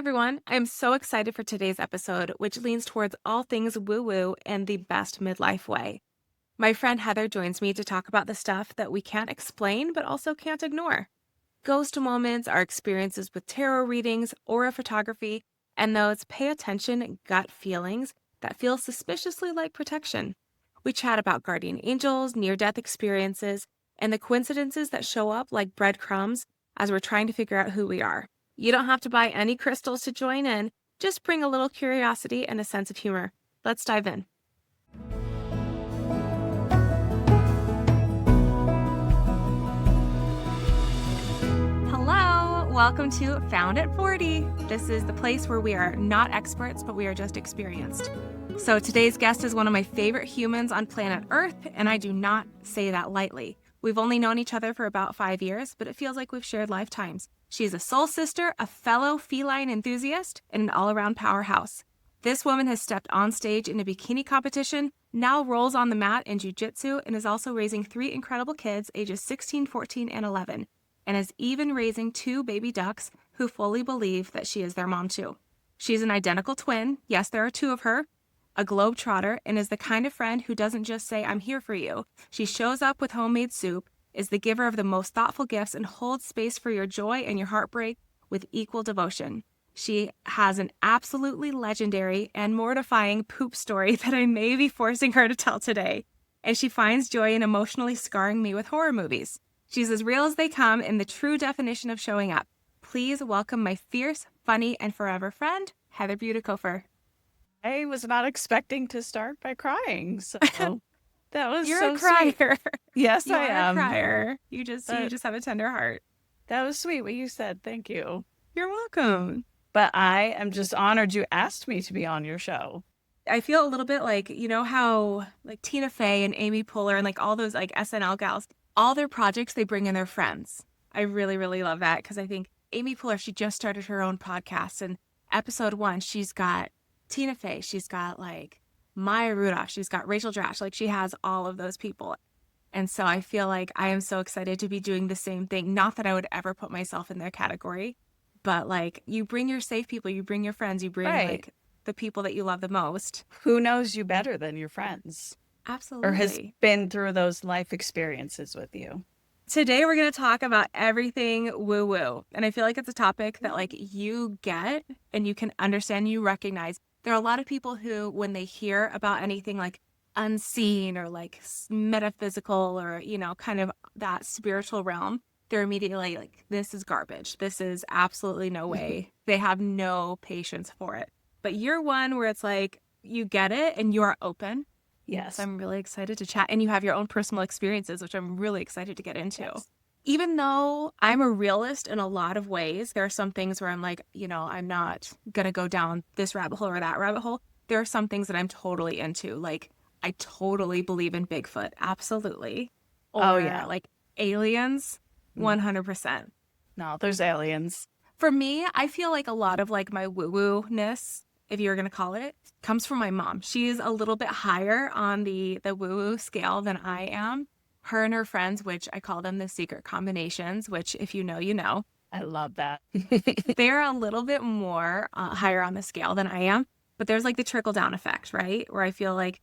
everyone. I'm so excited for today's episode, which leans towards all things woo-woo in the best midlife way. My friend Heather joins me to talk about the stuff that we can't explain but also can't ignore. Ghost moments, our experiences with tarot readings, aura photography, and those pay attention gut feelings that feel suspiciously like protection. We chat about guardian angels, near-death experiences, and the coincidences that show up like breadcrumbs as we're trying to figure out who we are. You don't have to buy any crystals to join in, just bring a little curiosity and a sense of humor. Let's dive in. Hello, welcome to Found at 40. This is the place where we are not experts, but we are just experienced. So today's guest is one of my favorite humans on planet Earth, and I do not say that lightly. We've only known each other for about 5 years, but it feels like we've shared lifetimes. She's a soul sister, a fellow feline enthusiast, and an all-around powerhouse. This woman has stepped on stage in a bikini competition, now rolls on the mat in jiu-jitsu, and is also raising 3 incredible kids ages 16, 14, and 11, and is even raising 2 baby ducks who fully believe that she is their mom too. She's an identical twin, yes, there are 2 of her, a globetrotter, and is the kind of friend who doesn't just say, "I'm here for you." She shows up with homemade soup, is the giver of the most thoughtful gifts, and holds space for your joy and your heartbreak with equal devotion. She has an absolutely legendary and mortifying poop story that I may be forcing her to tell today, and she finds joy in emotionally scarring me with horror movies. She's as real as they come in the true definition of showing up. Please welcome my fierce, funny, and forever friend, Heather Butikofer. I was not expecting to start by crying, so that was You're so a crier. sweet. Yes, You I are am. a crier. You just have a tender heart. That was sweet what you said. Thank you. You're welcome. But I am just honored you asked me to be on your show. I feel a little bit like, you know how like Tina Fey and Amy Poehler and like all those like SNL gals, all their projects, they bring in their friends. I really, really love that because I think Amy Poehler, she just started her own podcast, and episode 1, she's got Tina Fey, she's got like Maya Rudolph, she's got Rachel Dratch, like she has all of those people. And so I feel like I am so excited to be doing the same thing. Not that I would ever put myself in their category, but like you bring your safe people, you bring your friends, you bring like the people that you love the most. Who knows you better than your friends? Absolutely. Or has been through those life experiences with you? Today we're going to talk about everything woo-woo. And I feel like it's a topic that like you get and you can understand, you recognize. There are a lot of people who, when they hear about anything like unseen or like metaphysical or, you know, kind of that spiritual realm, they're immediately like, this is garbage. This is absolutely no way. They have no patience for it. But you're one where it's like, you get it and you are open. Yes. So I'm really excited to chat. And you have your own personal experiences, which I'm really excited to get into. Yes. Even though I'm a realist in a lot of ways, there are some things where I'm like, you know, I'm not going to go down this rabbit hole or that rabbit hole. There are some things that I'm totally into. Like, I totally believe in Bigfoot. Absolutely. Oh, yeah. Like aliens, 100%. No, there's aliens. For me, I feel like a lot of like my woo-woo-ness, if you're going to call it, comes from my mom. She's a little bit higher on the woo-woo scale than I am. Her and her friends, which I call them the secret combinations, which if you know, you know. I love that. They're a little bit more higher on the scale than I am. But there's like the trickle-down effect, right? Where I feel like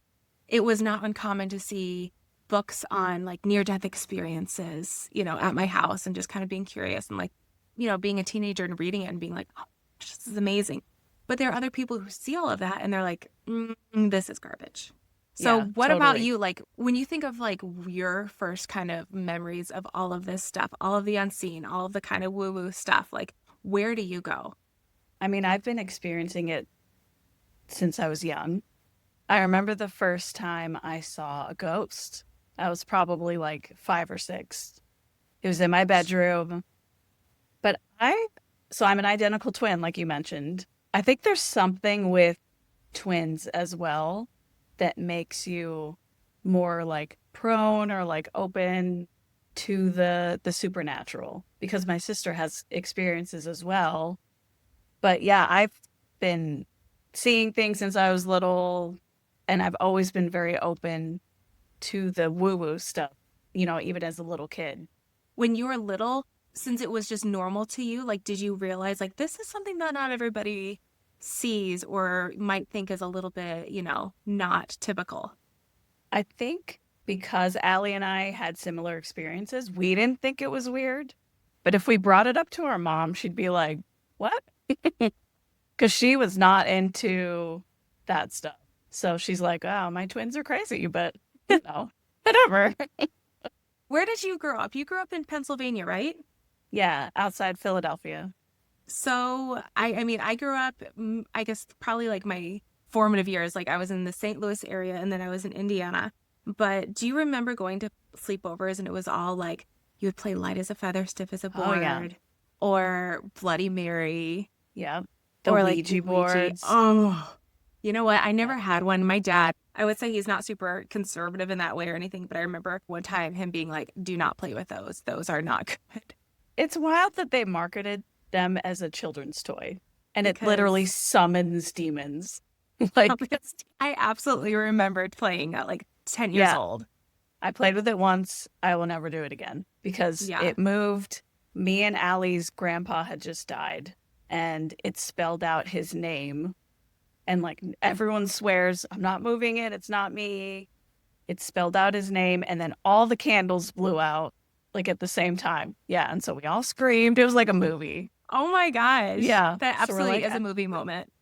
it was not uncommon to see books on like near-death experiences, you know, at my house and just kind of being curious and like, you know, being a teenager and reading it and being like, oh, this is amazing. But there are other people who see all of that and they're like, this is garbage. So Yeah, what totally. about you? Like when you think of like your first kind of memories of all of this stuff, all of the unseen, all of the kind of woo-woo stuff, like where do you go? I mean, I've been experiencing it since I was young. I remember the first time I saw a ghost. I was probably like 5 or 6. It was in my bedroom. But I'm an identical twin, like you mentioned. I think there's something with twins as well that makes you more like prone or like open to the supernatural, because my sister has experiences as well. But yeah, I've been seeing things since I was little, and I've always been very open to the woo-woo stuff, you know, even as a little kid. When you were little, since it was just normal to you, like, did you realize, like, this is something that not everybody sees or might think is a little bit, not typical? I think because Allie and I had similar experiences, we didn't think it was weird. But if we brought it up to our mom, she'd be like, what? Because she was not into that stuff. So she's like, oh, my twins are crazy, but, whatever. Where did you grow up? You grew up in Pennsylvania, right? Yeah, outside Philadelphia. So, I mean, I grew up, I guess, probably like my formative years. Like, I was in the St. Louis area and then I was in Indiana. But do you remember going to sleepovers and it was all like, you would play light as a feather, stiff as a board, Oh, yeah. or Bloody Mary, Yeah. The or Ouija like boards. Oh, you know what? I never had one. My dad, I would say he's not super conservative in that way or anything, but I remember one time him being like, do not play with those. Those are not good. It's wild that they marketed them as a children's toy, and it Because- literally summons demons. Like, I absolutely remembered playing at like 10 years Yeah. old. I played with it once. I will never do it again because Yeah. it moved. Me and Allie's grandpa had just died, and it spelled out his name. And like everyone swears, I'm not moving it. It's not me. It spelled out his name, and then all the candles blew out like at the same time. Yeah, and so we all screamed. It was like a movie. Oh my gosh. Yeah. That So we're absolutely like, is a movie moment.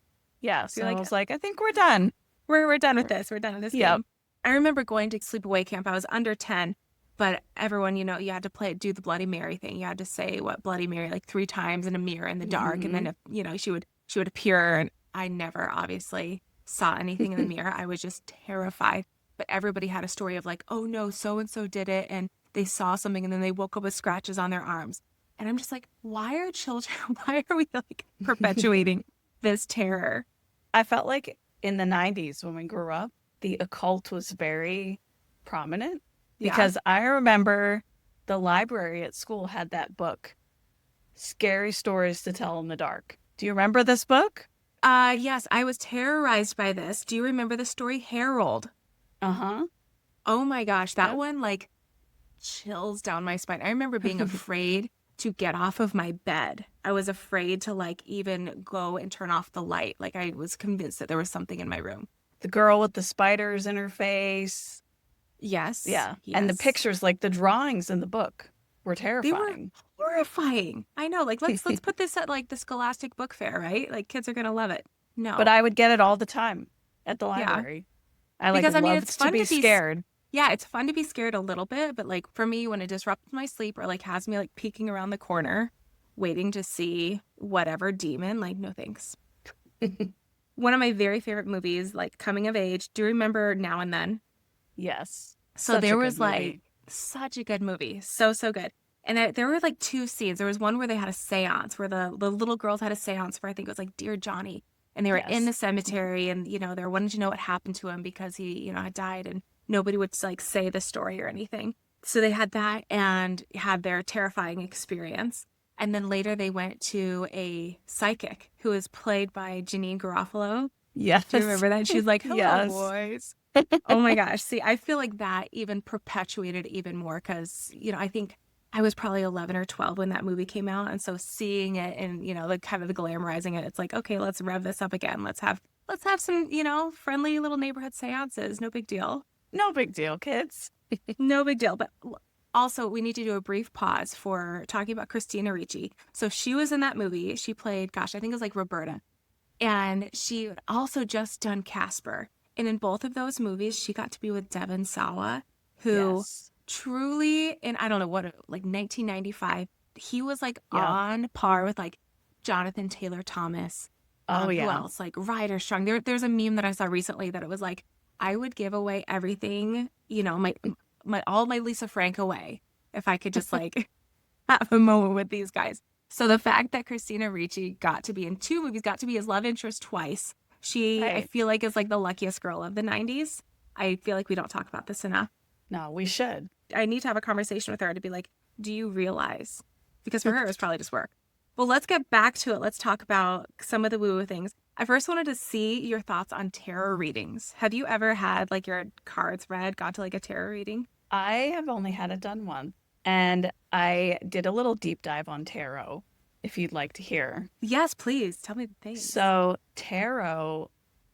Yeah, so You're I like, was like, I think we're done. We're done with this. We're done with this Yep. game. I remember going to sleepaway camp. I was under 10, but everyone, you had to do the Bloody Mary thing. You had to say what Bloody Mary like 3 times in a mirror in the dark. And then, if, she would appear, and I never obviously saw anything in the mirror. I was just terrified. But everybody had a story of like, oh no, so-and-so did it. And they saw something and then they woke up with scratches on their arms. And I'm just like, why are we like perpetuating this terror? I felt like in the 90s when we grew up, the occult was very prominent because I remember the library at school had that book, Scary Stories to Tell in the Dark. Do you remember this book? Yes, I was terrorized by this. Do you remember the story Harold? Uh-huh. Oh my gosh, that one like chills down my spine. I remember being afraid to get off of my bed. I was afraid to like even go and turn off the light. Like I was convinced that there was something in my room. The girl with the spiders in her face. Yes. Yeah. And the pictures, like the drawings in the book, were terrifying. They were horrifying. I know. Like let's put this at like the Scholastic book fair, right? Like kids are gonna love it. No. But I would get it all the time at the library. I like loved it's fun to be scared. Yeah, it's fun to be scared a little bit, but like for me, when it disrupts my sleep or like has me like peeking around the corner, waiting to see whatever demon, like no thanks. One of my very favorite movies, like coming of age. Do you remember Now and Then? Yes. So there was like such a good movie, so good. And there were like 2 scenes. There was one where they had a seance, where the little girls had a seance for I think it was like Dear Johnny, and they were in the cemetery, and they were wanting to know what happened to him because he had died, and nobody would like say the story or anything. So they had that and had their terrifying experience. And then later they went to a psychic who was played by Janine Garofalo. Yes. Do you remember that? She's like, hello, Yes. boys. Oh my gosh. See, I feel like that even perpetuated even more because, I think I was probably 11 or 12 when that movie came out. And so seeing it and, the kind of the glamorizing it, it's like, okay, let's rev this up again. Let's have some, friendly little neighborhood seances. No big deal. No big deal, kids. No big deal. But also, we need to do a brief pause for talking about Christina Ricci. So she was in that movie. She played, I think it was like Roberta. And she had also just done Casper. And in both of those movies, she got to be with Devon Sawa, who truly, in I don't know what, like 1995, he was like on par with like Jonathan Taylor Thomas. Who else? Like Ryder Strong. There's a meme that I saw recently that it was like, I would give away everything, my all my Lisa Frank away if I could just like have a moment with these guys. So the fact that Christina Ricci got to be in 2 movies, got to be his love interest twice, I feel like is like the luckiest girl of the 90s. I feel like we don't talk about this enough. No, we should. I need to have a conversation with her to be like, do you realize? Because for her, it was probably just work. Well, let's get back to it. Let's talk about some of the woo-woo things. I first wanted to see your thoughts on tarot readings. Have you ever had like your cards read, gone to like a tarot reading? I have only had it done once. And I did a little deep dive on tarot, if you'd like to hear. Yes, please. Tell me the things. So, tarot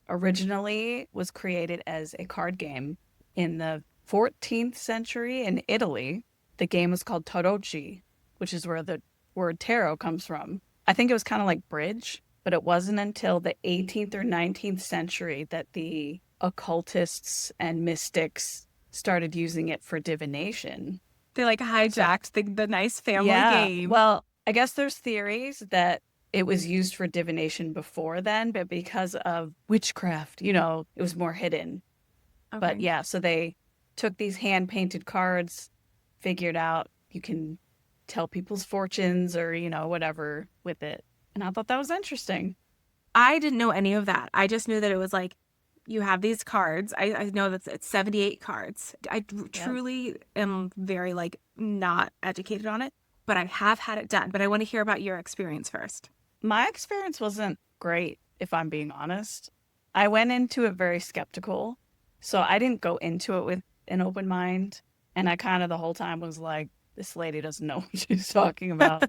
originally was created as a card game in the 14th century in Italy. The game was called tarocchi, which is where the word tarot comes from. I think it was kind of like bridge, but it wasn't until the 18th or 19th century that the occultists and mystics started using it for divination. They like hijacked the nice family Yeah. game. Well, I guess there's theories that it was used for divination before then, but because of witchcraft, it was more hidden. Okay. But yeah, so they took these hand-painted cards, figured out you can tell people's fortunes or, whatever with it. And I thought that was interesting. I didn't know any of that. I just knew that it was like, you have these cards. I know that it's 78 cards. I truly am very like not educated on it, but I have had it done. But I want to hear about your experience first. My experience wasn't great, if I'm being honest. I went into it very skeptical. So I didn't go into it with an open mind. And I kind of the whole time was like, this lady doesn't know what she's talking about.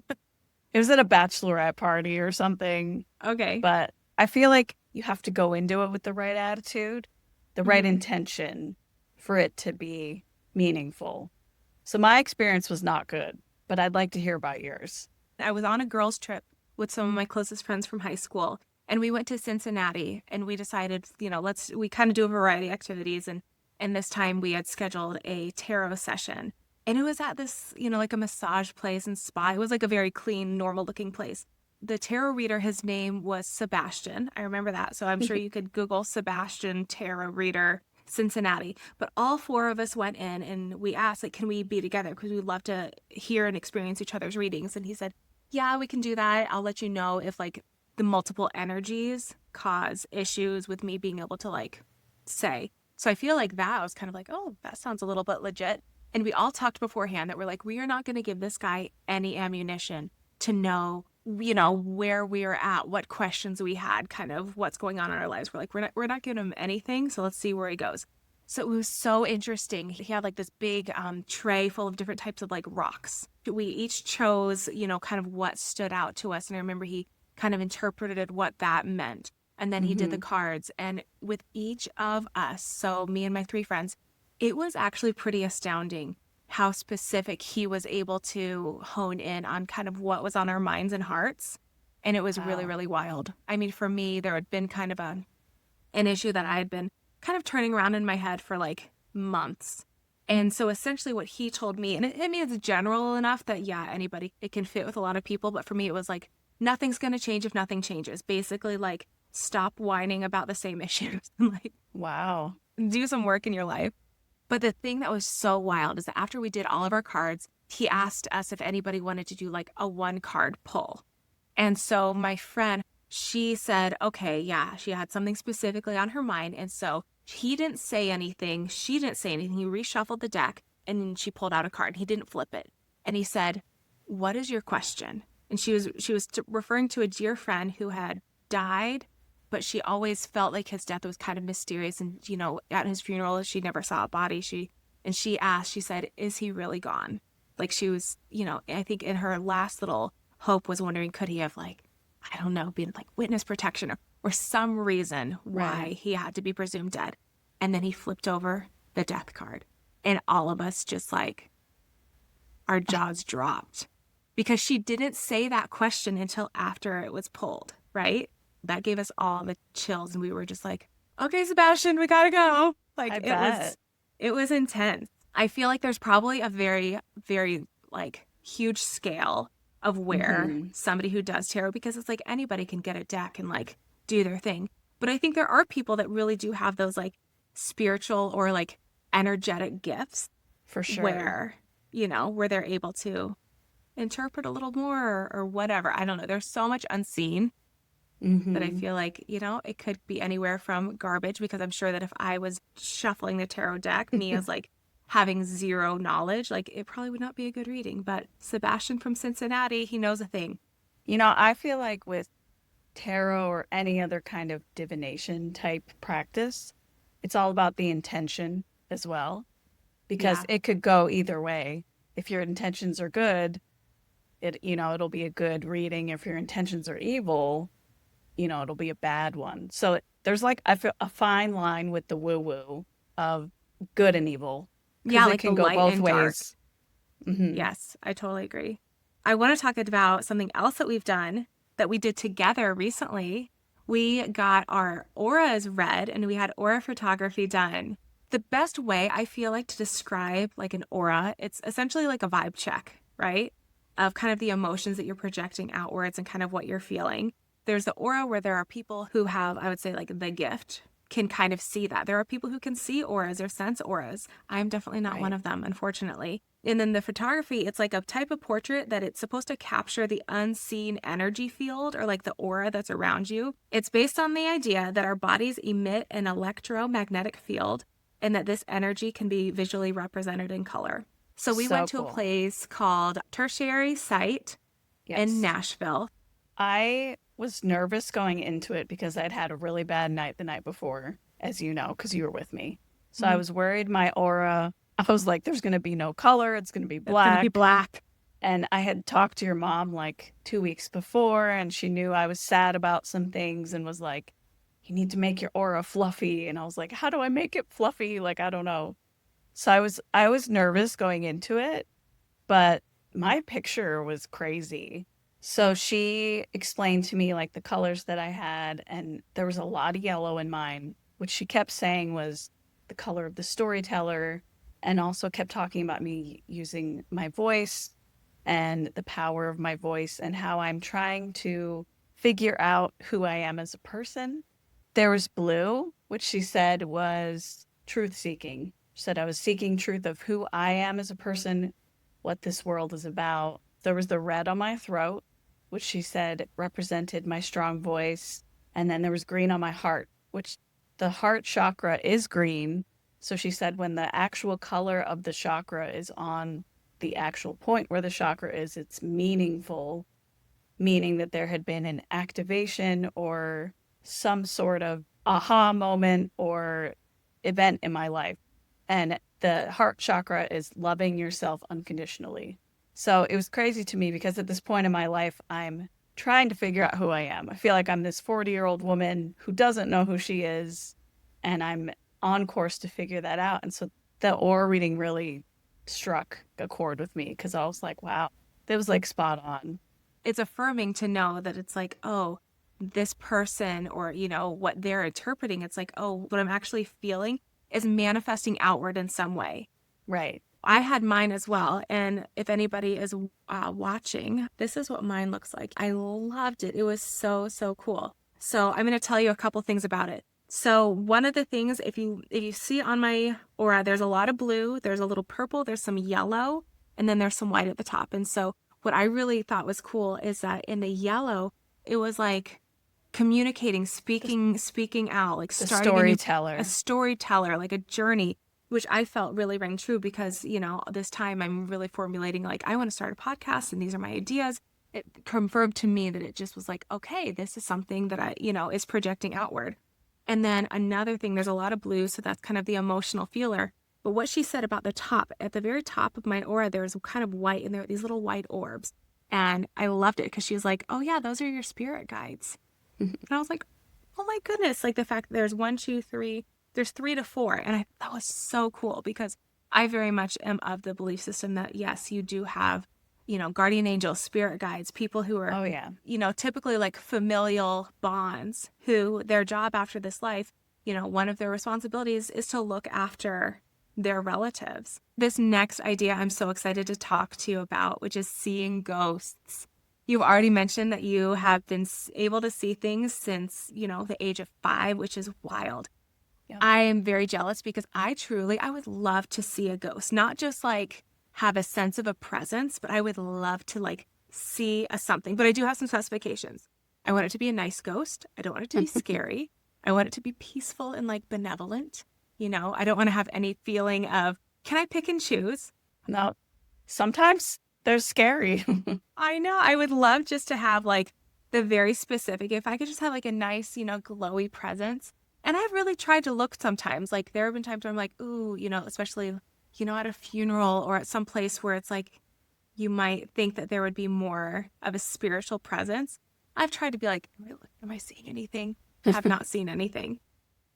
It was at a bachelorette party or something. Okay. But I feel like you have to go into it with the right attitude, the right intention for it to be meaningful. So my experience was not good, but I'd like to hear about yours. I was on a girls' trip with some of my closest friends from high school, and we went to Cincinnati, and we decided, we kind of do a variety of activities, and this time we had scheduled a tarot session. And it was at this, like a massage place and spa. It was like a very clean, normal looking place. The tarot reader, his name was Sebastian. I remember that. So I'm sure you could Google Sebastian tarot reader Cincinnati. But all four of us went in and we asked, like, can we be together? Because we'd love to hear and experience each other's readings. And he said, yeah, we can do that. I'll let you know if like the multiple energies cause issues with me being able to like say. So I feel like that I was kind of like, oh, that sounds a little bit legit. And we all talked beforehand that we're like, we are not going to give this guy any ammunition to know, where we're at, what questions we had, kind of what's going on in our lives. We're like, we're not giving him anything. So let's see where he goes. So it was so interesting. He had like this big tray full of different types of like rocks. We each chose, kind of what stood out to us. And I remember he kind of interpreted what that meant. And then he did the cards. And with each of us, so me and my three friends, it was actually pretty astounding how specific he was able to hone in on kind of what was on our minds and hearts. And it was really, really wild. I mean, for me, there had been kind of an issue that I had been kind of turning around in my head for like months. And so essentially what he told me, and it's general enough that, yeah, it can fit with a lot of people. But for me, it was like, nothing's going to change if nothing changes. Basically, like, stop whining about the same issues. Like, wow. Do some work in your life. But the thing that was so wild is that after we did all of our cards, he asked us if anybody wanted to do like a 1-card pull. And so my friend, she said, okay, yeah, she had something specifically on her mind. And so he didn't say anything. She didn't say anything. He reshuffled the deck and she pulled out a card. He didn't flip it. And he said, what is your question? And she was referring to a dear friend who had died, but she always felt like his death was kind of mysterious. And, at his funeral, she never saw a body. She asked, she said, is he really gone? Like she was, I think in her last little hope was wondering, could he have like, I don't know, been like witness protection or some reason why he had to be presumed dead. And then he flipped over the death card. And all of us just like, our jaws dropped because she didn't say that question until after it was pulled, right? That gave us all the chills and we were just like, okay, Sebastian, we gotta go. Like it was intense. I feel like there's probably a very, very like huge scale of where somebody who does tarot, because it's like anybody can get a deck and like do their thing. But I think there are people that really do have those like spiritual or like energetic gifts. For sure. Where they're able to interpret a little more or whatever. I don't know. There's so much unseen. But I feel like, it could be anywhere from garbage, because I'm sure that if I was shuffling the tarot deck, me as like having zero knowledge, like it probably would not be a good reading. But Sebastian from Cincinnati, he knows a thing. I feel like with tarot or any other kind of divination type practice, it's all about the intention as well, because it could go either way. if your intentions are good, it'll be a good reading. If your intentions are evil, it'll be a bad one. So there's like, I feel, a fine line with the woo-woo of good and evil, because Yeah, it like the can go light both and dark. ways. Hmm. Yes, I totally agree. I want to talk about something else that we've done that we did together recently. We got our auras read and we had aura photography done. The best way I feel like to describe like an aura, it's essentially like a vibe check, right? Of kind of the emotions that you're projecting outwards and kind of what you're feeling. There's the aura where there are people who have, I would say, like the gift, can kind of see that. There are people who can see auras or sense auras. I'm definitely not one Right. of them, unfortunately. And then the photography, it's like a type of portrait that it's supposed to capture the unseen energy field or like the aura that's around you. It's based on the idea that our bodies emit an electromagnetic field and that this energy can be visually represented in color. So we So went to a cool. place called Tertiary Site in Yes. Nashville. I was nervous going into it because I'd had a really bad night the night before, as you know, because you were with me. So I Mhm. was worried my aura, I was like, there's going to be no color. It's going to be It's going to be black. black. And I had talked to your mom like 2 weeks before, and she knew I was sad about some things and was like, you need to make your aura fluffy. And I was like, how do I make it fluffy? Like, I don't know. So I was nervous going into it, but my picture was crazy. So she explained to me like the colors that I had, and there was a lot of yellow in mine, which she kept saying was the color of the storyteller, and also kept talking about me using my voice and the power of my voice and how I'm trying to figure out who I am as a person. There was blue, which she said was truth seeking. She said I was seeking truth of who I am as a person, what this world is about. There was the red on my throat, which she said represented my strong voice. And then there was green on my heart, which the heart chakra is green. So she said when the actual color of the chakra is on the actual point where the chakra is, it's meaningful, meaning that there had been an activation or some sort of aha moment or event in my life. And the heart chakra is loving yourself unconditionally. So it was crazy to me because at this point in my life, I'm trying to figure out who I am. I feel like I'm this 40-year-old woman who doesn't know who she is, and I'm on course to figure that out. And so the aura reading really struck a chord with me because I was like, wow, that was like spot on. It's affirming to know that it's like, oh, this person or, what they're interpreting, it's like, oh, what I'm actually feeling is manifesting outward in some way. Right. I had mine as well. And if anybody is watching, this is what mine looks like. I loved it. It was so, so cool. So I'm going to tell you a couple things about it. So one of the things, if you see on my aura, there's a lot of blue, there's a little purple, there's some yellow, and then there's some white at the top. And so what I really thought was cool is that in the yellow, it was like communicating, speaking out, like The starting a storyteller. storyteller, like a journey, which I felt really rang true because, this time I'm really formulating, like, I want to start a podcast and these are my ideas. It confirmed to me that it just was like, okay, this is something that is projecting outward. And then another thing, there's a lot of blue, so that's kind of the emotional feeler. But what she said about the top, at the very top of my aura, there's kind of white, and there are these little white orbs. And I loved it because she was like, oh, yeah, those are your spirit guides. And I was like, oh my goodness, like the fact that there's 1, 2, 3, there's 3 to 4. And that was so cool because I very much am of the belief system that, yes, you do have, guardian angels, spirit guides, people who are, Oh, yeah. typically like familial bonds who their job after this life, one of their responsibilities is to look after their relatives. This next idea I'm so excited to talk to you about, which is seeing ghosts. You've already mentioned that you have been able to see things since, the age of 5, which is wild. Yep. I am very jealous because I would love to see a ghost, not just like have a sense of a presence, but I would love to like see a something. But I do have some specifications. I want it to be a nice ghost. I don't want it to be scary. I want it to be peaceful and like benevolent. I don't want to have any feeling of, can I pick and choose? No, sometimes they're scary. I know. I would love just to have like the very specific, if I could just have like a nice, glowy presence. And I've really tried to look sometimes. Like there have been times where I'm like, ooh, especially at a funeral or at some place where it's like you might think that there would be more of a spiritual presence, I've tried to be like, am I seeing anything? Have not seen anything.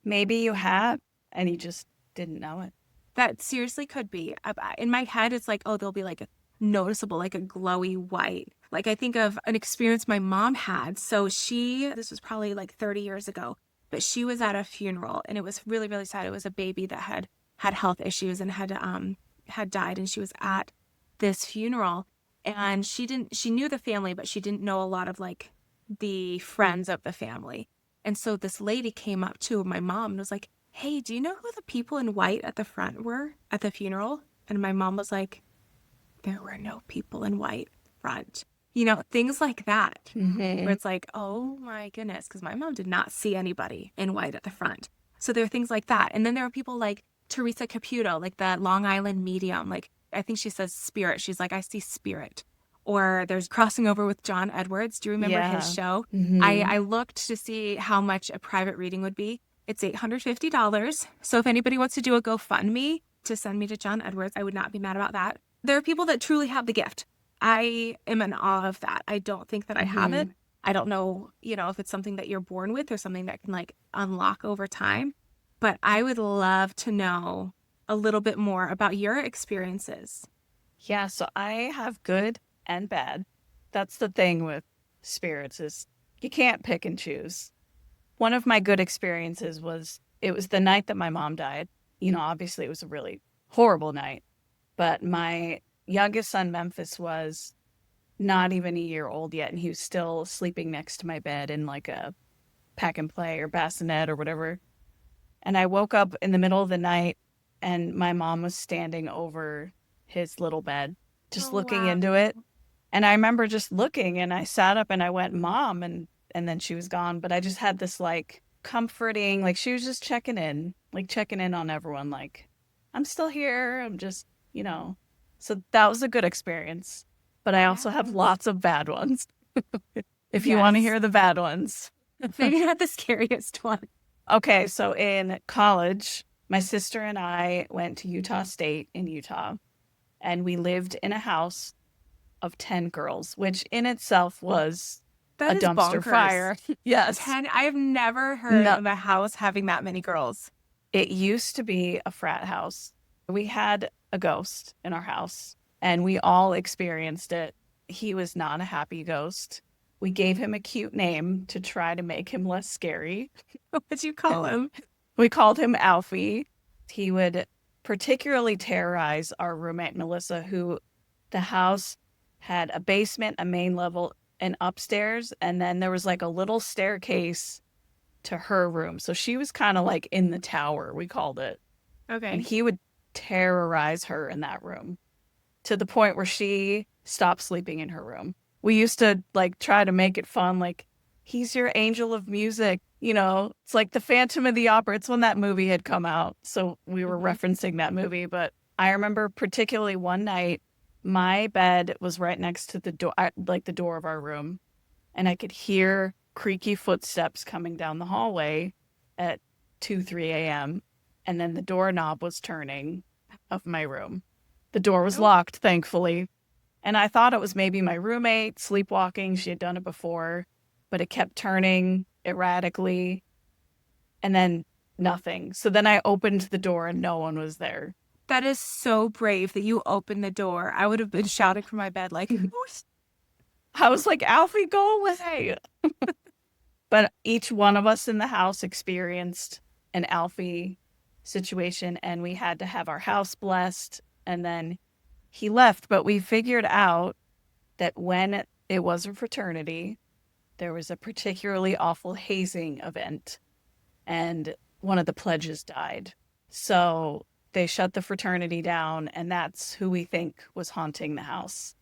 Maybe you have, and you just didn't know it. That seriously could be. In my head, it's like, oh, there'll be like a noticeable, like a glowy white. Like I think of an experience my mom had. So this was probably like 30 years ago, but she was at a funeral and it was really, really sad. It was a baby that had health issues and had died, and she was at this funeral, and she knew the family, but she didn't know a lot of like the friends of the family. And so this lady came up to my mom and was like, hey, do you know who the people in white at the front were at the funeral? And my mom was like, there were no people in white front. Things like that, where it's like, oh my goodness, because my mom did not see anybody in white at the front. So there are things like that. And then there are people like Teresa Caputo, like the Long Island medium. Like, I think she says spirit. She's like, I see spirit. Or there's Crossing Over with John Edwards. Do you remember his show? I looked to see how much a private reading would be. It's $850. So if anybody wants to do a GoFundMe to send me to John Edwards, I would not be mad about that. There are people that truly have the gift. I am in awe of that. I don't think that I have it. I don't know, if it's something that you're born with or something that can like unlock over time. But I would love to know a little bit more about your experiences. Yeah, so I have good and bad. That's the thing with spirits, is you can't pick and choose. One of my good experiences was the night that my mom died. Obviously it was a really horrible night, but my youngest son, Memphis, was not even a year old yet, and he was still sleeping next to my bed in like a pack and play or bassinet or whatever. And I woke up in the middle of the night and my mom was standing over his little bed, just looking into it. And I remember just looking, and I sat up and I went, Mom, and then she was gone. But I just had this like comforting, like she was just checking in on everyone. Like, I'm still here. I'm just, so that was a good experience. But I also have lots of bad ones. If you want to hear the bad ones. Maybe not the scariest one. Okay, so in college, my sister and I went to Utah State in Utah, and we lived in a house of 10 girls, which in itself was a dumpster fire. Yes. 10, I have never heard of a house having that many girls. It used to be a frat house. We had a ghost in our house, and we all experienced it. He was not a happy ghost. We gave him a cute name to try to make him less scary. What did you call him? We called him Alfie. He would particularly terrorize our roommate, Melissa, who the house had a basement, a main level, and upstairs. And then there was like a little staircase to her room. So she was kind of like in the tower, we called it. Okay. And he would terrorize her in that room to the point where she stopped sleeping in her room. We used to like try to make it fun. Like, he's your angel of music. It's like the Phantom of the Opera. It's when that movie had come out. So we were referencing that movie. But I remember particularly one night, my bed was right next to the door, like the door of our room. And I could hear creaky footsteps coming down the hallway at 3 a.m. And then the doorknob was turning of my room. The door was locked, thankfully. And I thought it was maybe my roommate sleepwalking. She had done it before, but it kept turning erratically, and then nothing. So then I opened the door and no one was there. That is so brave that you opened the door. I would have been shouting from my bed like, I was like, Alfie, go away. But each one of us in the house experienced an Alfie situation, and we had to have our house blessed. And then he left, but we figured out that when it was a fraternity, there was a particularly awful hazing event, and one of the pledges died. So they shut the fraternity down, and that's who we think was haunting the house.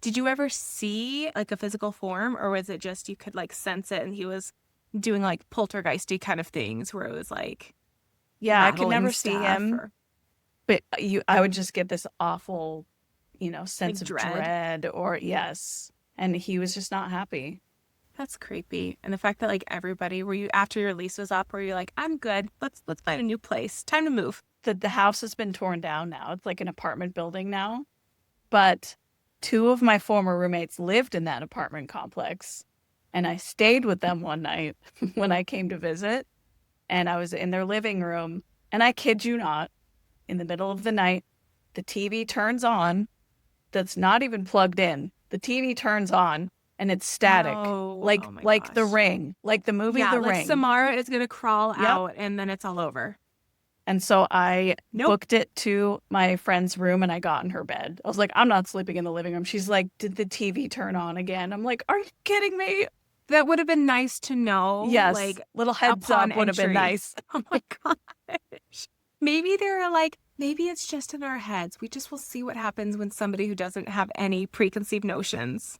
Did you ever see like a physical form, or was it just you could like sense it and he was doing like poltergeisty kind of things where it was like, yeah, I could never see him, but I would just get this awful, sense like of dread or yes. And he was just not happy. That's creepy. And the fact that like everybody, were you after your lease was up, were you like, I'm good. Let's find a new place. Time to move. the house has been torn down now. It's like an apartment building now. But two of my former roommates lived in that apartment complex. And I stayed with them one night when I came to visit. And I was in their living room. And I kid you not, in the middle of the night, the TV turns on. That's not even plugged in. The TV turns on and it's static. No. Like Oh my like The gosh. Ring. Like the movie Yeah, The like Ring. Samara is gonna crawl Yep. out and then it's all over. And so I Nope. booked it to my friend's room and I got in her bed. I was like, I'm not sleeping in the living room. She's like, did the TV turn on again? I'm like, are you kidding me? That would have been nice to know. Yes. Like, Little heads upon up would have been entry. nice. Oh my gosh. Maybe they're like, maybe it's just in our heads. We just will see what happens when somebody who doesn't have any preconceived notions.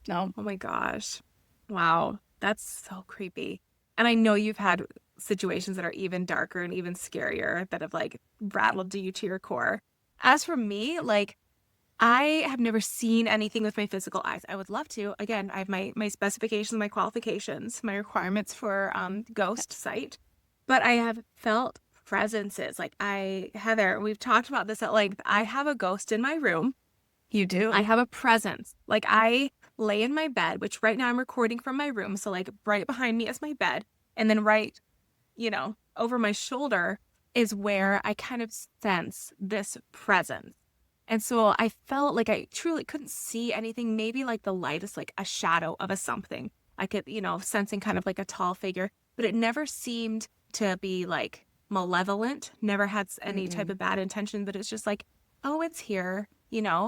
No. Oh my gosh. Wow. That's so creepy. And I know you've had situations that are even darker and even scarier that have like rattled you to your core. As for me, like, I have never seen anything with my physical eyes. I would love to. Again, I have my specifications, my qualifications, my requirements for ghost sight. But I have felt presences. Like Heather, we've talked about this at length. I have a ghost in my room. You do? I have a presence. Like I lay in my bed, which right now I'm recording from my room. So like right behind me is my bed. And then right, over my shoulder is where I kind of sense this presence. And so I felt like I truly couldn't see anything, maybe like the lightest, like a shadow of a something. I could, sensing kind of like a tall figure, but it never seemed to be like malevolent, never had any type of bad intention, but it's just like, oh, it's here,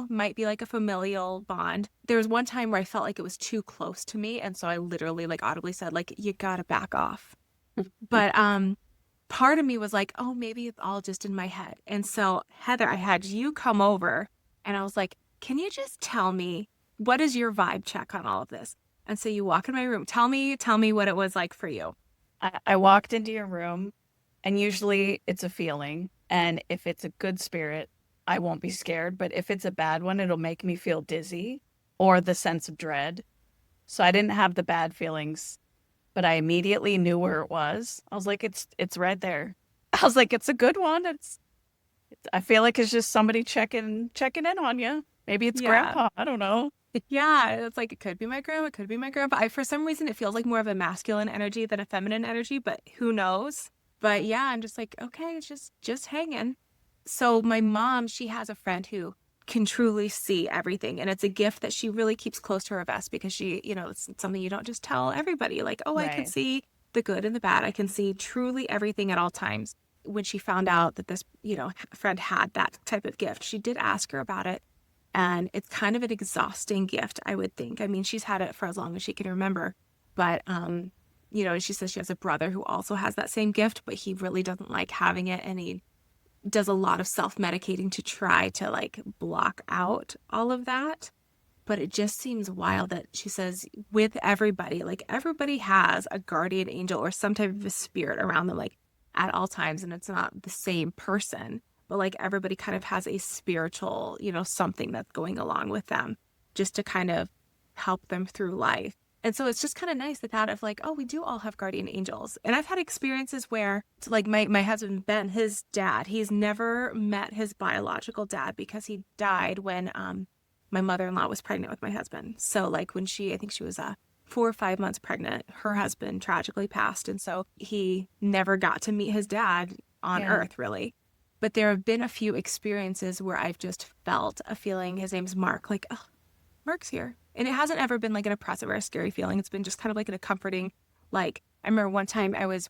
might be like a familial bond. There was one time where I felt like it was too close to me. And so I literally like audibly said, like, you gotta back off. But part of me was like, oh, maybe it's all just in my head. And so, Heather, I had you come over and I was like, can you just tell me, what is your vibe check on all of this? And so you walk in my room. Tell me what it was like for you. I walked into your room and usually it's a feeling. And if it's a good spirit, I won't be scared. But if it's a bad one, it'll make me feel dizzy or the sense of dread. So I didn't have the bad feelings, but I immediately knew where it was. I was like, it's right there. I was like, it's a good one. I feel like it's just somebody checking in on you. Maybe it's grandpa. I don't know. Yeah, it's like, it could be my grandma, it could be my grandpa. For some reason, it feels like more of a masculine energy than a feminine energy, but who knows? But yeah, I'm just like, okay, it's just hanging. So my mom, she has a friend who can truly see everything. And it's a gift that she really keeps close to her vest because she, it's something you don't just tell everybody. Like, oh, I can see the good and the bad. I can see truly everything at all times. When she found out that this, friend had that type of gift, she did ask her about it. And it's kind of an exhausting gift, I would think. I mean, she's had it for as long as she can remember. But, she says she has a brother who also has that same gift, but he really doesn't like having it. And he does a lot of self-medicating to try to like block out all of that. But it just seems wild that she says with everybody, like everybody has a guardian angel or some type of a spirit around them, like at all times. And it's not the same person, but like everybody kind of has a spiritual, something that's going along with them just to kind of help them through life. And so it's just kind of nice, the thought of like, oh, we do all have guardian angels. And I've had experiences where, like my husband, Ben, his dad, he's never met his biological dad because he died when my mother-in-law was pregnant with my husband. So like when I think she was 4 or 5 months pregnant, her husband tragically passed. And so he never got to meet his dad on Earth, really. But there have been a few experiences where I've just felt a feeling. His name's Mark, like, oh, Mark's here. And it hasn't ever been like an oppressive or a scary feeling. It's been just kind of like a comforting, like, I remember one time I was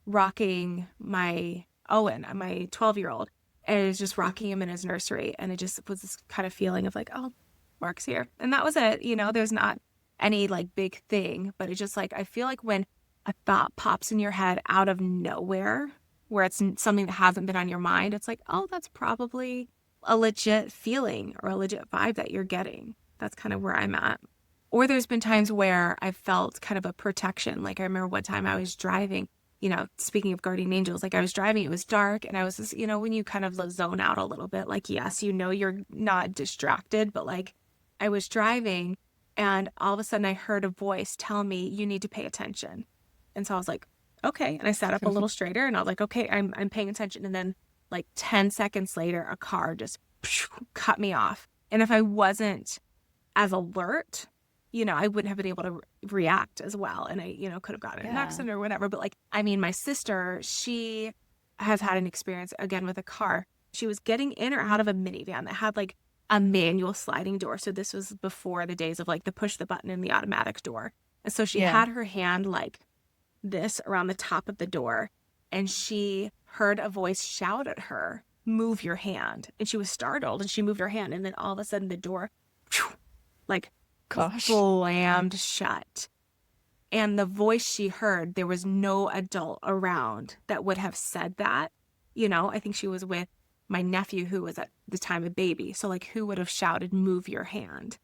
rocking my Owen, my 12-year-old, and I was just rocking him in his nursery. And it just was this kind of feeling of like, oh, Mark's here. And that was it. There's not any like big thing, but it's just like, I feel like when a thought pops in your head out of nowhere, where it's something that hasn't been on your mind, it's like, oh, that's probably a legit feeling or a legit vibe that you're getting. That's kind of where I'm at. Or there's been times where I've felt kind of a protection. Like I remember one time I was driving, speaking of guardian angels, like I was driving, it was dark, and I was just, when you kind of zone out a little bit, like, yes, you're not distracted, but like I was driving and all of a sudden I heard a voice tell me, you need to pay attention. And so I was like, okay. And I sat up a little straighter and I was like, okay, I'm paying attention. And then like 10 seconds later, a car just cut me off. And if I wasn't as alert, I wouldn't have been able to react as well. And I, could have gotten in an accident or whatever. But like, I mean, my sister, she has had an experience again with a car. She was getting in or out of a minivan that had like a manual sliding door. So this was before the days of like the push the button and the automatic door. And so she had her hand like this around the top of the door, and she heard a voice shout at her, "Move your hand." And she was startled and she moved her hand. And then all of a sudden the door like slammed shut. And the voice she heard, there was no adult around that would have said that. I think she was with my nephew, who was at the time a baby. So like, who would have shouted, "Move your hand"?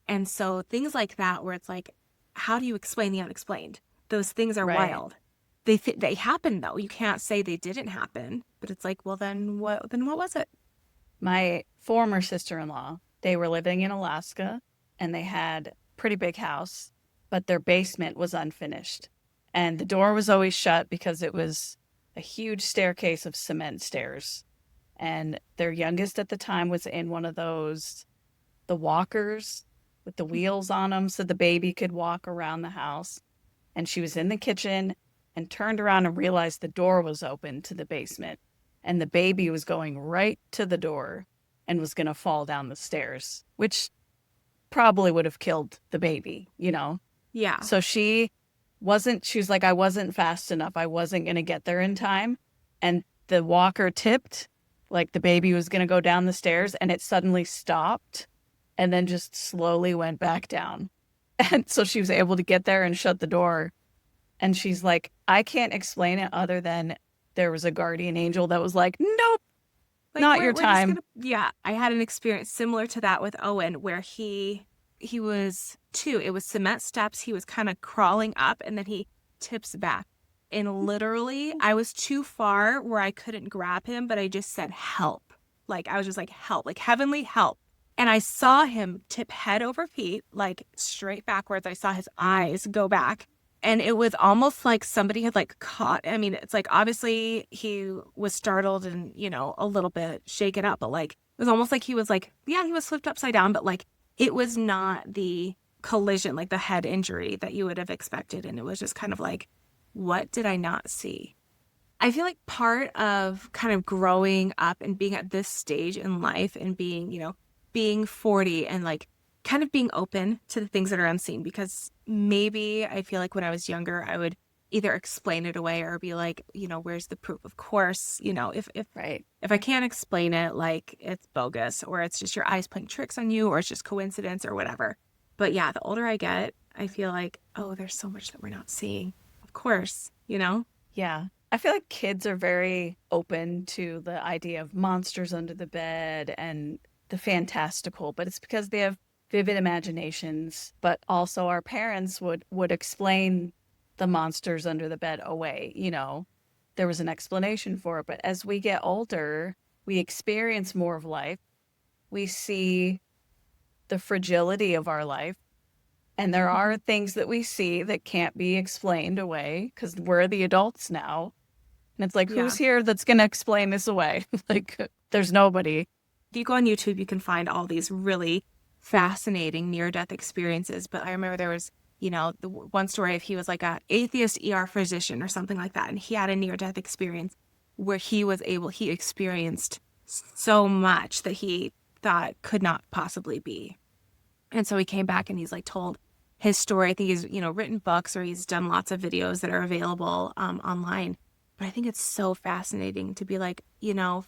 And so things like that, where it's like, how do you explain the unexplained? Those things are wild. They happen though. You can't say they didn't happen, but it's like, well, then what was it? My former sister-in-law, they were living in Alaska and they had a pretty big house, but their basement was unfinished. And the door was always shut because it was a huge staircase of cement stairs. And their youngest at the time was in one of those, the walkers with the wheels on them so the baby could walk around the house. And she was in the kitchen and turned around and realized the door was open to the basement. And the baby was going right to the door and was going to fall down the stairs, which probably would have killed the baby, Yeah. So she was like, I wasn't fast enough. I wasn't going to get there in time. And the walker tipped, like the baby was going to go down the stairs, and it suddenly stopped and then just slowly went back down. And so she was able to get there and shut the door. And she's like, I can't explain it other than there was a guardian angel that was like, nope, like, not your time. Yeah. I had an experience similar to that with Owen, where he was 2. It was cement steps. He was kind of crawling up and then he tips back. And literally, I was too far where I couldn't grab him, but I just said, help. Like, I was just like, help, like heavenly help. And I saw him tip head over feet, like straight backwards. I saw his eyes go back. And it was almost like somebody had like caught, I mean, it's like, obviously he was startled and, a little bit shaken up, but like, it was almost like he was like, yeah, he was flipped upside down, but like, it was not the collision, like the head injury that you would have expected. And it was just kind of like, what did I not see? I feel like part of kind of growing up and being at this stage in life and being, being 40 and like kind of being open to the things that are unseen, because maybe I feel like when I was younger, I would either explain it away or be like, where's the proof? Of course, if I can't explain it, like it's bogus or it's just your eyes playing tricks on you or it's just coincidence or whatever. But yeah, the older I get, I feel like, oh, there's so much that we're not seeing. Of course, Yeah. I feel like kids are very open to the idea of monsters under the bed and the fantastical, but it's because they have vivid imaginations. But also our parents would explain the monsters under the bed away. There was an explanation for it. But as we get older, we experience more of life. We see the fragility of our life. And there are things that we see that can't be explained away because we're the adults now. And it's like, who's here that's going to explain this away? Like, there's nobody. If you go on YouTube, you can find all these really fascinating near-death experiences. But I remember there was, the one story of he was like a atheist ER physician or something like that. And he had a near-death experience where he experienced so much that he thought could not possibly be. And so he came back and he's like told his story. I think he's, written books or he's done lots of videos that are available online. But I think it's so fascinating to be like,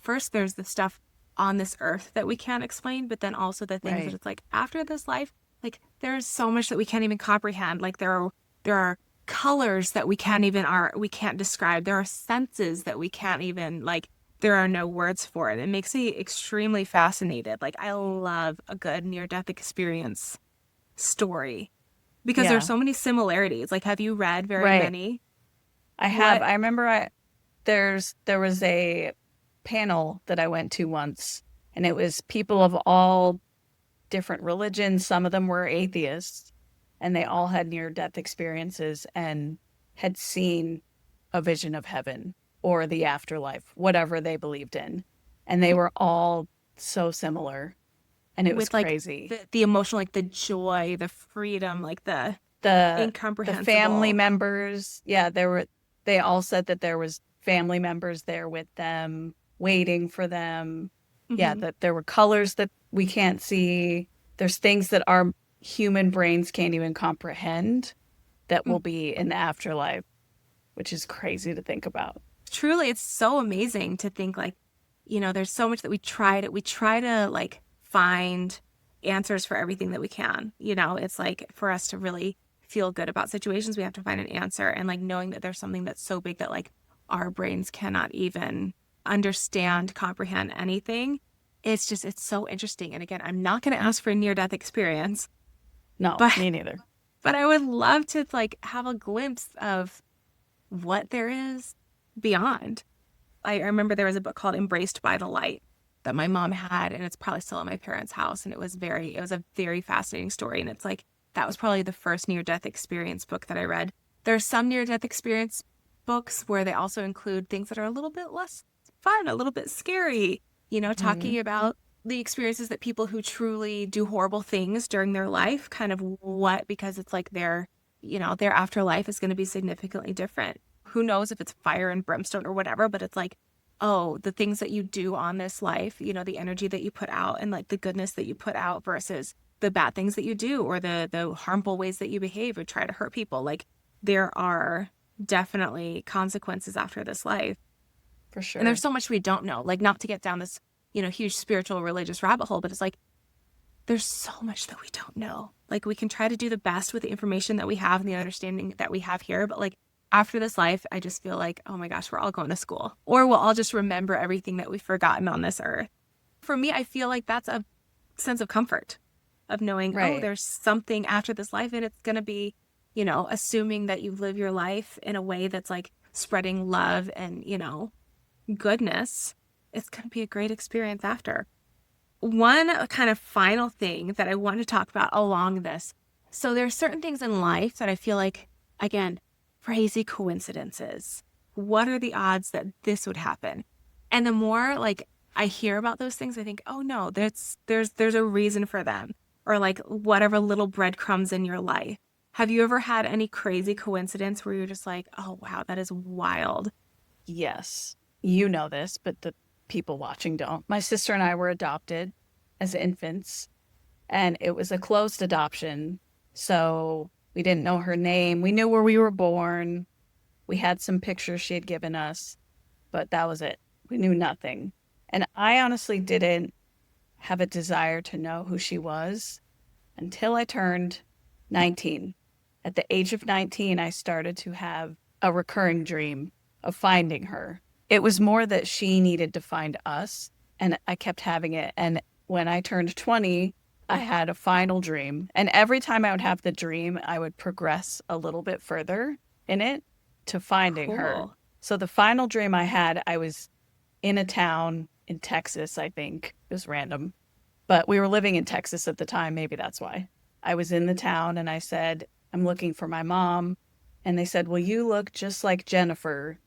first there's the stuff on this earth that we can't explain, but then also the things that it's like after this life, like there's so much that we can't even comprehend. Like there are colors that we can't describe. There are senses that we can't even, like, there are no words for it. It makes me extremely fascinated. Like, I love a good near-death experience story because there's so many similarities. Like, have you read very many? I have. I remember there was a panel that I went to once, and it was people of all different religions. Some of them were atheists, and they all had near-death experiences and had seen a vision of heaven or the afterlife, whatever they believed in. And they were all so similar. And it was With like crazy. the emotional, like the joy, the freedom, like the The family incomprehensible. members, yeah, they all said that there was family members there with them, waiting for them. Yeah, Hmm. that there were colors that we can't see. There's things that our human brains can't even comprehend that will be in the afterlife, which is crazy to think about. Truly, it's so amazing to think like, there's so much that we try to like find answers for everything that we can. It's like for us to really feel good about situations, we have to find an answer. And like knowing that there's something that's so big that like our brains cannot even understand, comprehend anything. It's so interesting. And again, I'm not going to ask for a near-death experience, No, but me neither. but I would love to like have a glimpse of what there is beyond. I remember there was a book called Embraced by the Light that my mom had, and it's probably still at my parents' house. And it was a very fascinating story. And it's like, that was probably the first near-death experience book that I read. There are some near-death experience books where they also include things that are a little bit less fun, a little bit scary, talking about the experiences that people who truly do horrible things during their life, kind of because it's like their afterlife is going to be significantly different. Who knows if it's fire and brimstone or whatever, but it's like, oh, the things that you do on this life, the energy that you put out and like the goodness that you put out versus the bad things that you do or the harmful ways that you behave or try to hurt people. Like there are definitely consequences after this life. For sure. And there's so much we don't know, like not to get down this, huge spiritual religious rabbit hole, but it's like, there's so much that we don't know. Like we can try to do the best with the information that we have and the understanding that we have here. But like after this life, I just feel like, oh my gosh, we're all going to school or we'll all just remember everything that we've forgotten on this earth. For me, I feel like that's a sense of comfort of knowing, Right. oh, there's something after this life and it's going to be, assuming that you live your life in a way that's like spreading love and, goodness. It's going to be a great experience after. One kind of final thing that I want to talk about along this. So there are certain things in life that I feel like, again, crazy coincidences. What are the odds that this would happen? And the more like I hear about those things, I think, oh no, there's a reason for them. Or like whatever little breadcrumbs in your life. Have you ever had any crazy coincidence where you're just like, oh wow, that is wild? Yes. You know this, but the people watching don't. My sister and I were adopted as infants, and it was a closed adoption. So we didn't know her name. We knew where we were born. We had some pictures she had given us, but that was it. We knew nothing. And I honestly didn't have a desire to know who she was until I turned 19. At the age of 19, I started to have a recurring dream of finding her. It was more that she needed to find us, and I kept having it. And when I turned 20, I had a final dream. And every time I would have the dream, I would progress a little bit further in it to finding her. Cool. So the final dream I had, I was in a town in Texas, I think. It was random. But we were living in Texas at the time. Maybe that's why. I was in the town and I said, I'm looking for my mom. And they said, well, you look just like Jennifer.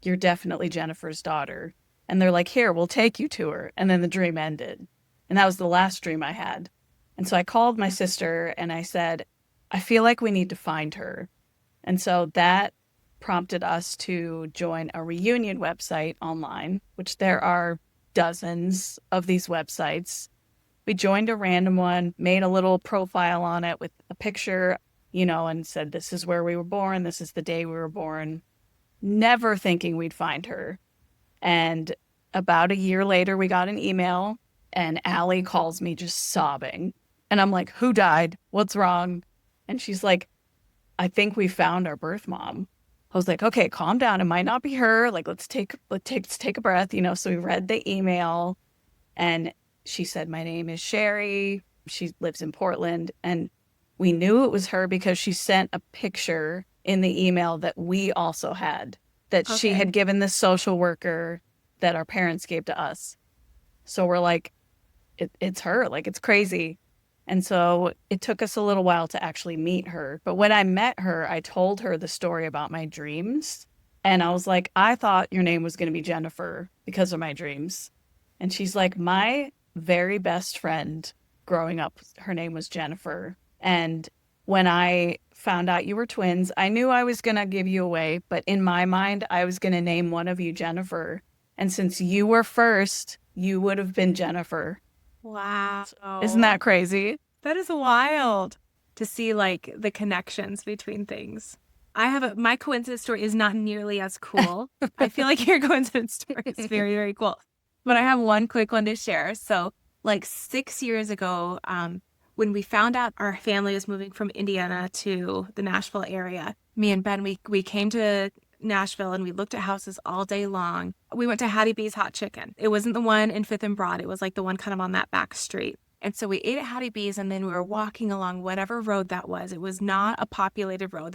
You're definitely Jennifer's daughter. And they're like, here, we'll take you to her. And then the dream ended. And that was the last dream I had. And so I called my sister and I said, I feel like we need to find her. And so that prompted us to join a reunion website online, which there are dozens of these websites. We joined a random one, made a little profile on it with a picture, and said, this is where we were born. This is the day we were born. Never thinking we'd find her. And about a year later, we got an email and Allie calls me just sobbing. And I'm like, who died? What's wrong? And she's like, I think we found our birth mom. I was like, okay, calm down. It might not be her. Like, let's take a breath, So we read the email and she said, my name is Sherry. She lives in Portland. And we knew it was her because she sent a picture in the email that we also had, that she had given the social worker that our parents gave to us. So we're like, it's her. Like, it's crazy. And so it took us a little while to actually meet her. But when I met her, I told her the story about my dreams. And I was like, I thought your name was going to be Jennifer because of my dreams. And she's like, my very best friend growing up, her name was Jennifer. And when I found out you were twins, I knew I was going to give you away. But in my mind, I was going to name one of you Jennifer. And since you were first, you would have been Jennifer. Wow. Isn't that crazy? That is wild to see like the connections between things. My coincidence story is not nearly as cool. I feel like your coincidence story is very, very cool. But I have one quick one to share. So like 6 years ago, when we found out our family was moving from Indiana to the Nashville area, me and Ben, we came to Nashville and we looked at houses all day long. We went to Hattie B's Hot Chicken. It wasn't the one in Fifth and Broad. It was like the one kind of on that back street. And so we ate at Hattie B's and then we were walking along whatever road that was. It was not a populated road.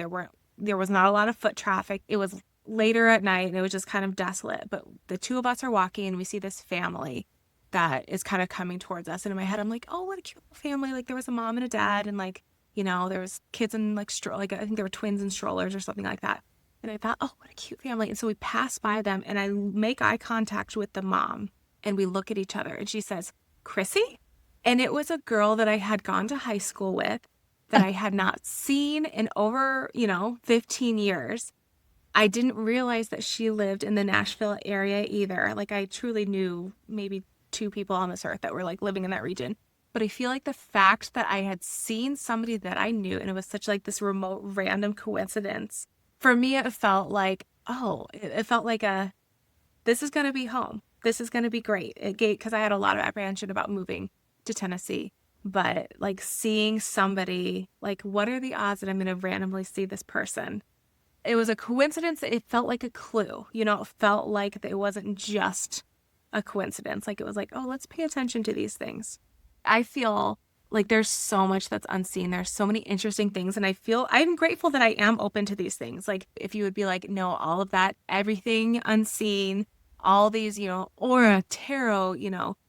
There was not a lot of foot traffic. It was later at night and it was just kind of desolate. But the two of us are walking and we see this family that is kind of coming towards us. And in my head, I'm like, oh, what a cute little family. Like there was a mom and a dad and like, you know, there was kids in like I think there were twins in strollers or something like that. And I thought, oh, what a cute family. And so we pass by them and I make eye contact with the mom and we look at each other and she says, Chrissi? And it was a girl that I had gone to high school with that I had not seen in over, 15 years. I didn't realize that she lived in the Nashville area either. Like I truly knew maybe 2 people on this earth that were like living in that region. But I feel like the fact that I had seen somebody that I knew and it was such like this remote random coincidence. For me, it felt like, it felt like this is going to be home. This is going to be great. Because I had a lot of apprehension about moving to Tennessee. But like seeing somebody, like what are the odds that I'm going to randomly see this person? It was a coincidence. It felt like a clue. It felt like it wasn't just a coincidence. Like it was like, oh, let's pay attention to these things. I feel like there's so much that's unseen. There's so many interesting things. And I'm grateful that I am open to these things. Like if you would be like, no, all of that, everything unseen, all these, aura, tarot,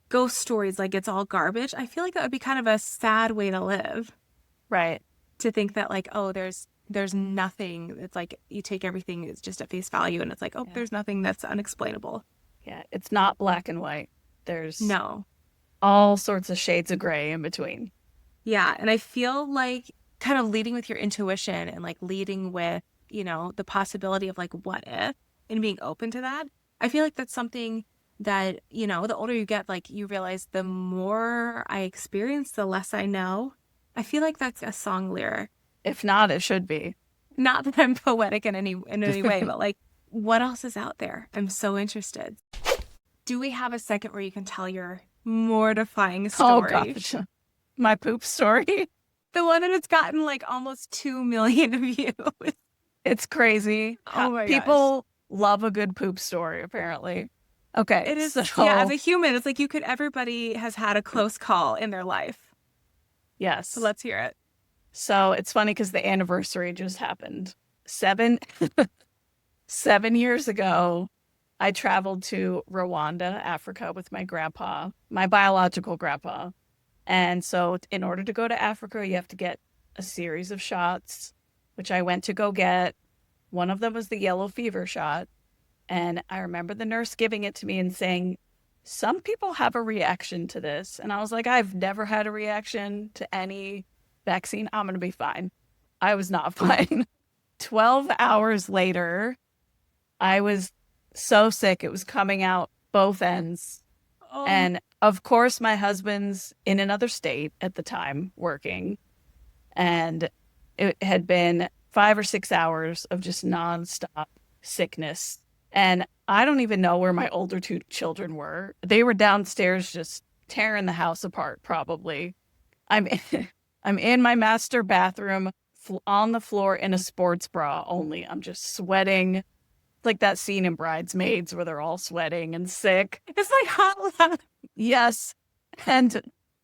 ghost stories, like it's all garbage. I feel like that would be kind of a sad way to live. Right. To think that like, oh, there's nothing. It's like you take everything it's just at face value and it's like, oh, there's nothing that's unexplainable. Yeah. It's not black and white. There's no. all sorts of shades of gray in between. Yeah. And I feel like kind of leading with your intuition and like leading with, the possibility of like what if and being open to that. I feel like that's something that, the older you get, like you realize the more I experience, the less I know. I feel like that's a song lyric. If not, it should be. Not that I'm poetic in any way, but like what else is out there? I'm so interested. Do we have a second where you can tell your mortifying story? Oh, gosh. My poop story? The one that has gotten like almost 2 million views. It's crazy. Oh my gosh. People love a good poop story, apparently. Okay. It is, yeah, as a human, it's like everybody has had a close call in their life. Yes. So let's hear it. So it's funny because the anniversary just happened. 7 years ago, I traveled to Rwanda, Africa with my grandpa, my biological grandpa. And so in order to go to Africa, you have to get a series of shots, which I went to go get. One of them was the yellow fever shot. And I remember the nurse giving it to me and saying, some people have a reaction to this. And I was like, I've never had a reaction to any vaccine. I'm going to be fine. I was not fine. 12 hours later, I was so sick. It was coming out both ends. Oh. And of course, my husband's in another state at the time working. And it had been 5 or 6 hours of just nonstop sickness. And I don't even know where my older 2 children were. They were downstairs just tearing the house apart, probably. I'm in my master bathroom on the floor in a sports bra only. I'm just sweating. It's like that scene in Bridesmaids where they're all sweating and sick. It's like hot love. Yes. And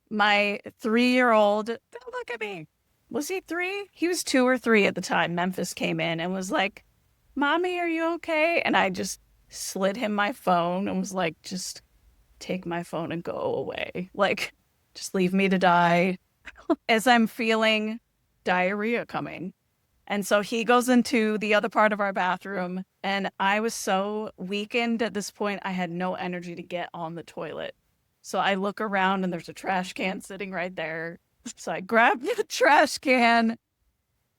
my 3-year-old, don't look at me. Was he 3? He was 2 or 3 at the time. Memphis came in and was like, Mommy, are you okay? And I just slid him my phone and was like, just take my phone and go away. Like, just leave me to die. As I'm feeling diarrhea coming. And so he goes into the other part of our bathroom, and I was so weakened at this point, I had no energy to get on the toilet. So I look around and there's a trash can sitting right there. So I grab the trash can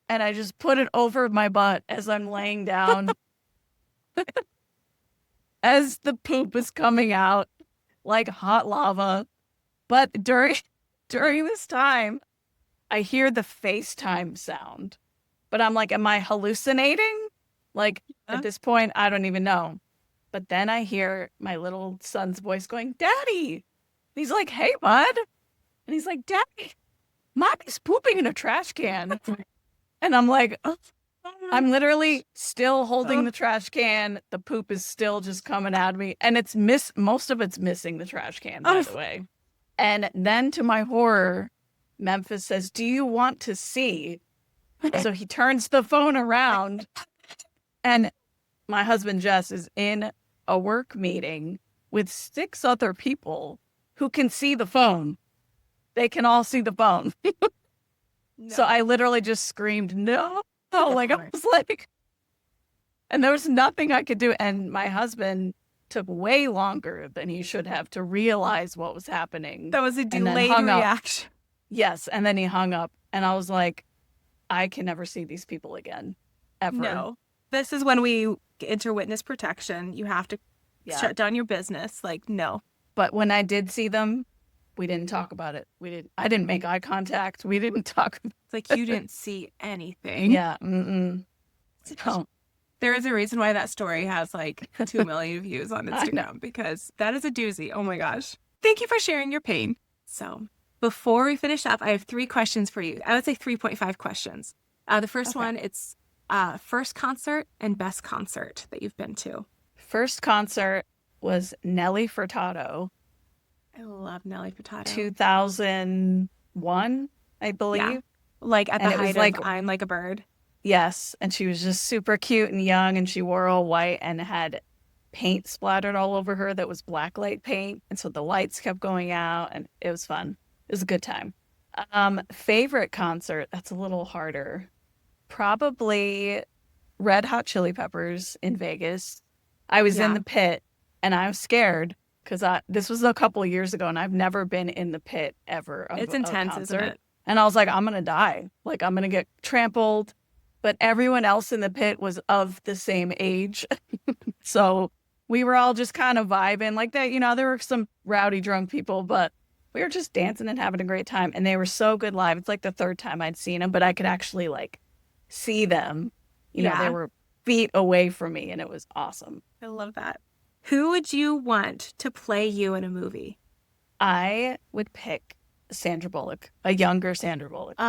and I just put it over my butt as I'm laying down. As the poop is coming out like hot lava. But during this time, I hear the FaceTime sound. But I'm like, am I hallucinating? Like, at this point, I don't even know. But then I hear my little son's voice going, Daddy. And he's like, hey, bud. And he's like, Daddy, Mommy's pooping in a trash can. And I'm like, oh. I'm literally still holding the trash can. The poop is still just coming at me. And it's most of it's missing the trash can, by the way. And then to my horror, Memphis says, do you want to see? So he turns the phone around, and my husband, Jess, is in a work meeting with 6 other people who can see the phone. They can all see the phone. No. So I literally just screamed, no. Like, I was like, and there was nothing I could do. And my husband took way longer than he should have to realize what was happening. That was a delayed reaction. Yes. And then he hung up, and I was like, I can never see these people again, ever. No. This is when we enter witness protection. You have to shut down your business. Like, no. But when I did see them, we didn't talk about it. I didn't make eye contact. We didn't talk. It's like you didn't see anything. Yeah. Mm-mm. So, there is a reason why that story has like 2 million views on Instagram, because that is a doozy. Oh my gosh. Thank you for sharing your pain. So before we finish up, I have 3 questions for you. I would say 3.5 questions. The first one, it's first concert and best concert that you've been to. First concert was Nelly Furtado. I love Nelly Furtado. 2001, I believe. Yeah. Like at the height of I'm Like a Bird. Yes. And she was just super cute and young, and she wore all white and had paint splattered all over her that was blacklight paint. And so the lights kept going out, and it was fun. It was a good time. Favorite concert, that's a little harder. Probably Red Hot Chili Peppers in Vegas. I was in the pit, and I was scared because this was a couple of years ago, and I've never been in the pit ever. It's intense, isn't it? And I was like, I'm going to die. Like, I'm going to get trampled. But everyone else in the pit was of the same age. So we were all just kind of vibing like that. You know, there were some rowdy drunk people, but we were just dancing and having a great time. And they were so good live. It's like the 3rd time I'd seen them, but I could actually like see them. You know, they were feet away from me, and it was awesome. I love that. Who would you want to play you in a movie? I would pick Sandra Bullock, a younger Sandra Bullock.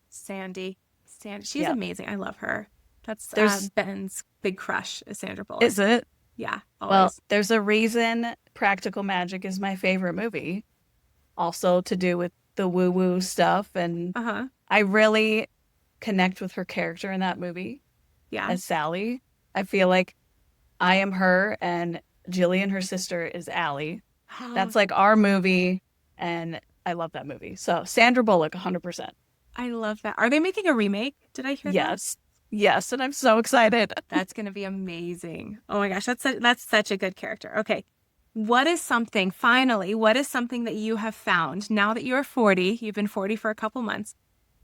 Sandy. She's amazing. I love her. That's Ben's big crush is Sandra Bullock. Is it? Yeah, always. Well, there's a reason Practical Magic is my favorite movie. Also to do with the woo-woo stuff. And I really connect with her character in that movie. Yeah. As Sally. I feel like I am her, and Jillian, her sister, is Allie. That's like our movie, and I love that movie. So Sandra Bullock, 100%. I love that. Are they making a remake? Did I hear that? Yes, and I'm so excited. That's going to be amazing. Oh my gosh, that's such a good character. Okay. What is something that you have found now that you're 40, you've been 40 for a couple months,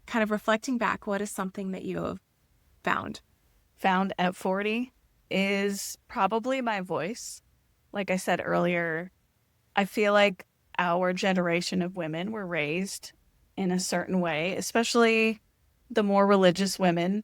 kind of reflecting back, what is something that you have found? Found at 40 is probably my voice. Like I said earlier, I feel like our generation of women were raised in a certain way, especially the more religious women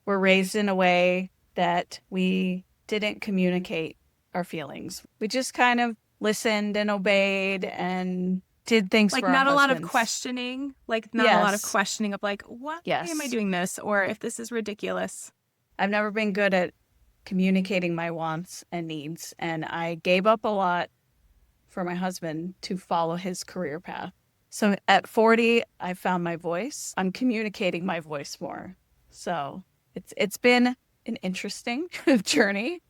were raised in a way that we didn't communicate our feelings. We just kind of listened and obeyed and did things like for our not a lot of husbands. Questioning, like not a lot of questioning of like, why am I doing this? Or if this is ridiculous. I've never been good at communicating my wants and needs, and I gave up a lot for my husband to follow his career path. So at 40, I found my voice. I'm communicating my voice more. So it's been an interesting journey.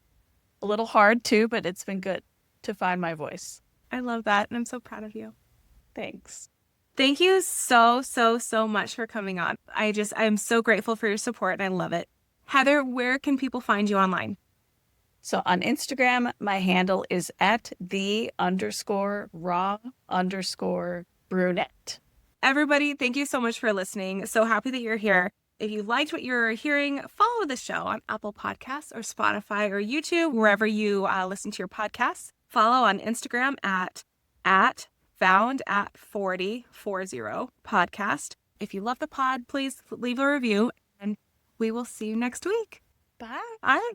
A little hard too, but it's been good to find my voice. I love that, and I'm so proud of you. Thanks. Thank you so, so, so much for coming on. I'm so grateful for your support and I love it. Heather, where can people find you online? So on Instagram, my handle is at _raw_brunette. Everybody, thank you so much for listening. So happy that you're here. If you liked what you're hearing, follow the show on Apple Podcasts or Spotify or YouTube, wherever you listen to your podcasts. Follow on Instagram at found at 40 podcast. If you love the pod, please leave a review and we will see you next week. Bye. All right.